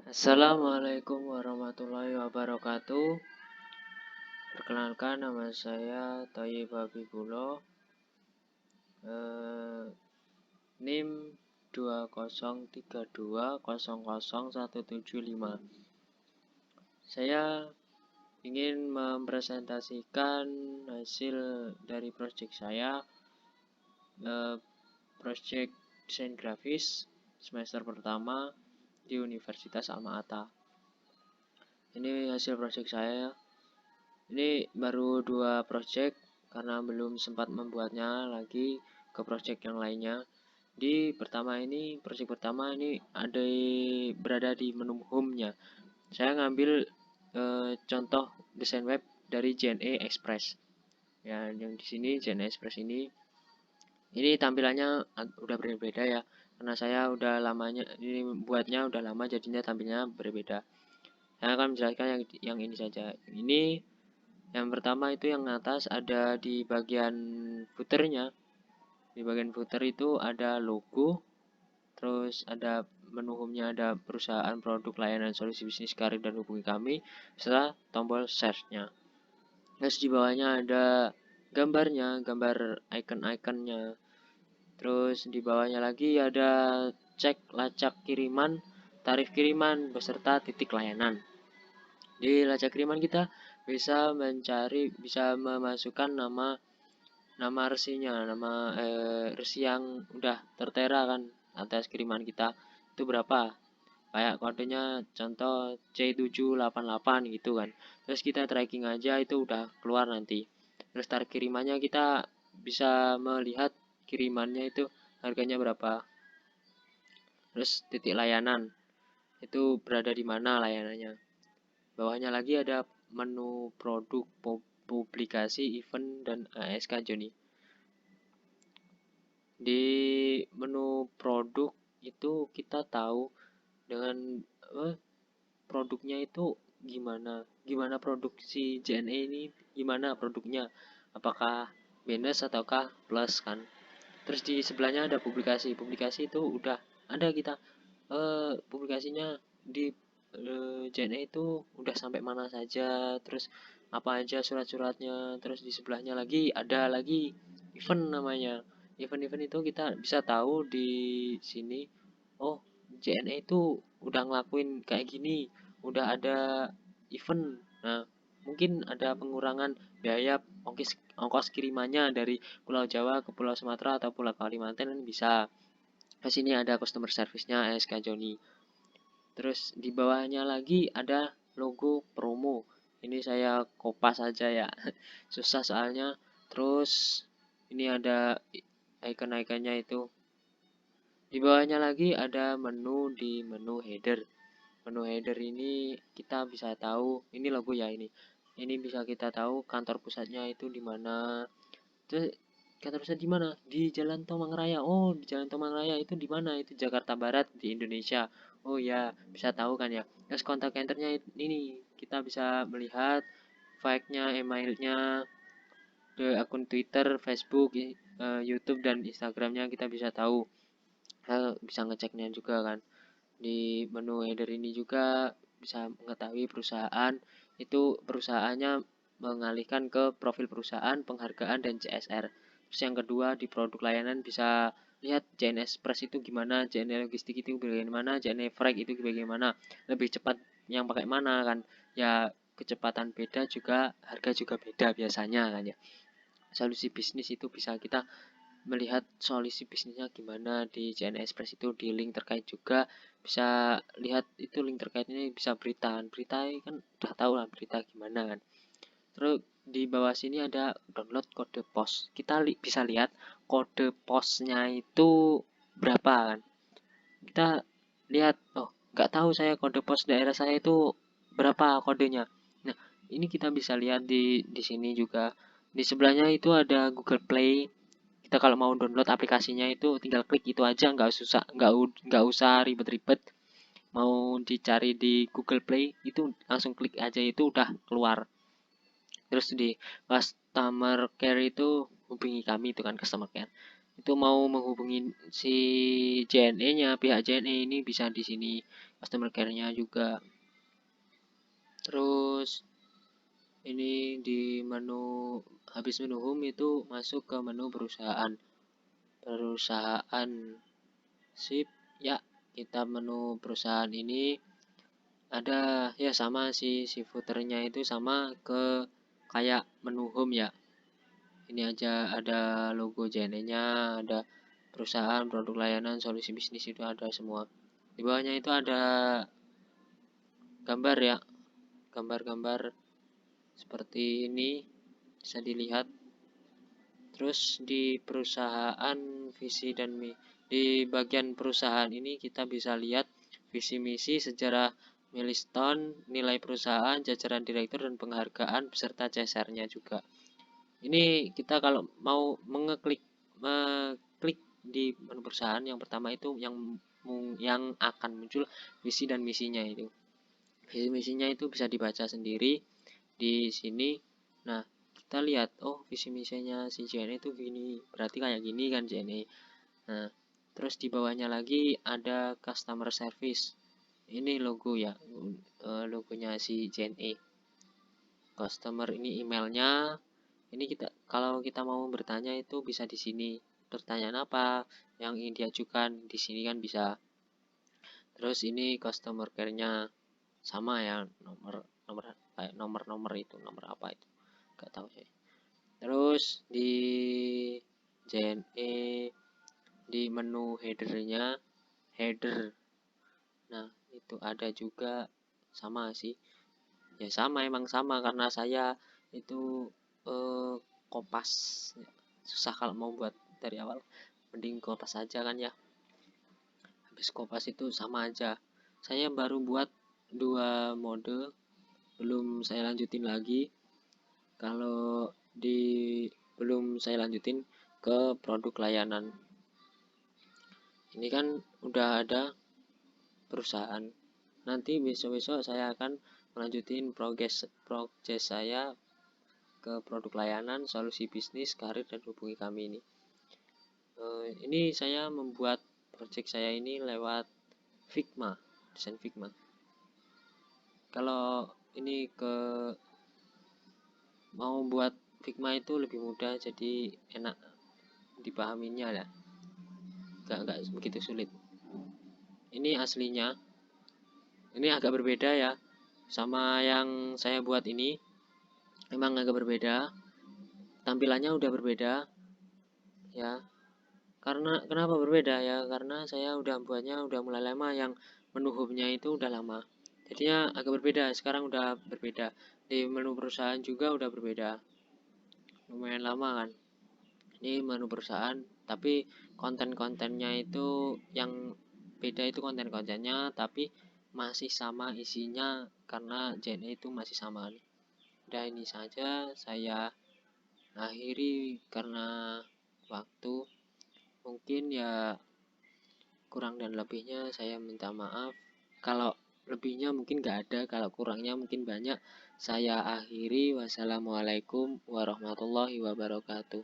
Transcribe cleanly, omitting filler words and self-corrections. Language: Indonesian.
Assalamualaikum warahmatullahi wabarakatuh. Perkenalkan, nama saya Thayyib Habibullah, NIM 2032000175. Saya ingin mempresentasikan hasil dari proyek saya, proyek desain grafis semester pertama di Universitas Alma-Ata. Ini hasil proyek saya. Ini baru 2 proyek karena belum sempat membuatnya lagi ke proyek yang lainnya. Di proyek pertama ini ada berada di menu home-nya. Saya ngambil contoh desain web dari JNE Express. Ya, yang di sini JNE Express ini tampilannya udah berbeda ya. Karena saya udah lamanya ini buatnya udah lama, jadinya tampilnya berbeda. Saya akan menjelaskan yang ini saja. Ini yang pertama itu yang atas ada di bagian footernya. Di bagian footer itu ada logo, terus ada menu home-nya, ada perusahaan, produk, layanan, solusi bisnis, karir, dan hubungi kami, serta tombol search-nya. Terus di bawahnya ada gambarnya, gambar icon-iconnya. Terus di bawahnya lagi ada cek lacak kiriman, tarif kiriman, beserta titik layanan. Di lacak kiriman kita bisa memasukkan nama resinya, nama resi yang udah tertera kan atas kiriman kita itu berapa, kayak kodenya contoh C788 gitu kan. Terus kita tracking aja, itu udah keluar nanti. Terus tarif kirimannya kita bisa melihat kirimannya itu harganya berapa. Terus titik layanan itu berada di mana layanannya. Bawahnya lagi ada menu produk, publikasi, event, dan ASK Joni. Di menu produk itu kita tahu dengan produknya itu gimana produksi JNE ini, gimana produknya, apakah minus ataukah plus kan. Terus di sebelahnya ada publikasi itu udah ada kita publikasinya di JNE itu udah sampai mana saja, terus apa aja surat-suratnya. Terus di sebelahnya lagi ada lagi event namanya. Event-event itu kita bisa tahu di sini, oh JNE itu udah ngelakuin kayak gini, udah ada event. Nah, mungkin ada pengurangan biaya ongkos kirimannya dari Pulau Jawa ke Pulau Sumatera atau Pulau Kalimantan kan bisa. Di sini ada customer service-nya ASK Joni. Terus di bawahnya lagi ada logo promo. Ini saya kopas aja ya. Susah soalnya. Terus ini ada icon-iconnya itu. Di bawahnya lagi ada di menu header. Menu header ini kita bisa tahu, ini logo ya ini. Ini bisa kita tahu kantor pusatnya itu di mana. Terus kantor pusat di mana? Di Jalan Tomang Raya. Oh, di Jalan Tomang Raya itu di mana? Itu Jakarta Barat di Indonesia. Oh ya, bisa tahu kan ya. Terus kontak centernya ini kita bisa melihat file-nya, emailnya, ke akun Twitter, Facebook, YouTube, dan Instagramnya kita bisa tahu. Bisa ngeceknya juga kan. Di menu header ini juga bisa mengetahui perusahaan, itu perusahaannya mengalihkan ke profil perusahaan, penghargaan, dan CSR. Terus yang kedua di produk layanan bisa lihat JNE Express itu gimana, JNE Logistik itu bagaimana, JNE Freight itu bagaimana, lebih cepat yang pakai mana kan. Ya kecepatan beda juga, harga juga beda biasanya kan ya. Solusi bisnis itu bisa kita melihat solusi bisnisnya gimana di JNE Express itu. Di link terkait juga bisa lihat itu, link terkaitnya bisa berita kan udah tahu lah berita gimana kan. Terus di bawah sini ada download kode pos. Kita bisa lihat kode posnya itu berapa kan. Kita lihat, oh nggak tahu saya kode pos daerah saya itu berapa kodenya. Nah, ini kita bisa lihat di sini juga. Di sebelahnya itu ada Google Play. Kita kalau mau download aplikasinya itu tinggal klik itu aja, nggak usah ribet-ribet. Mau dicari di Google Play itu langsung klik aja, itu udah keluar. Terus di customer care itu hubungi kami, itu kan customer care. itu mau menghubungi si JNE-nya, pihak JNE ini bisa di sini customer care-nya juga. Terus ini di menu, habis menu home itu masuk ke menu perusahaan. Sip, ya, kita menu perusahaan ini ada ya sama si footernya itu sama ke kayak menu home ya. Ini aja ada logo JNE-nya, ada perusahaan, produk layanan, solusi bisnis, itu ada semua. Di bawahnya itu ada gambar ya, gambar-gambar seperti ini bisa dilihat. Terus di perusahaan visi dan di bagian perusahaan ini kita bisa lihat visi misi, sejarah milestone, nilai perusahaan, jajaran direktur dan penghargaan beserta CSR-nya juga. Ini kita kalau mau mengeklik di menu perusahaan, yang pertama itu yang akan muncul visi dan misinya itu. Visi misinya itu bisa dibaca sendiri di sini. Nah, kita lihat, oh visi misinya si JNE itu gini, berarti kayak gini kan JNE. Nah, terus di bawahnya lagi ada customer service. Ini logo ya, logonya si JNE. Customer ini emailnya. Ini kita kalau kita mau bertanya itu bisa di sini. Pertanyaan apa yang ingin diajukan di sini kan bisa. Terus ini customer care-nya sama ya, nomor itu, nomor apa itu nggak tahu saya. Terus di JNE di menu header-nya, header, nah itu ada juga sama sih ya, sama emang sama karena saya itu kopas, susah kalau mau buat dari awal, mending kopas aja kan ya. Habis kopas itu sama aja, saya baru buat 2 mode, belum saya lanjutin lagi. Kalau belum saya lanjutin ke produk layanan. Ini kan udah ada perusahaan. Nanti besok-besok saya akan melanjutin progres saya ke produk layanan, solusi bisnis, karir, dan hubungi kami ini. Ini saya membuat project saya ini lewat Figma, desain Figma. Kalau ini mau buat Figma itu lebih mudah, jadi enak dipahaminya ya, nggak begitu sulit. Ini aslinya, ini agak berbeda ya sama yang saya buat ini, memang agak berbeda, tampilannya udah berbeda ya. Karena kenapa berbeda ya, karena saya udah buatnya udah mulai lama, yang menu home-nya itu udah lama, jadinya agak berbeda. Sekarang udah berbeda, di menu perusahaan juga udah berbeda, lumayan lama kan. Ini menu perusahaan, tapi konten-kontennya itu yang beda, itu konten-kontennya tapi masih sama isinya karena JNE itu masih sama. Udah ini saja saya akhiri karena waktu. Mungkin ya kurang dan lebihnya saya minta maaf. Kalau lebihnya mungkin nggak ada, kalau kurangnya mungkin banyak. Saya akhiri. Wassalamualaikum warahmatullahi wabarakatuh.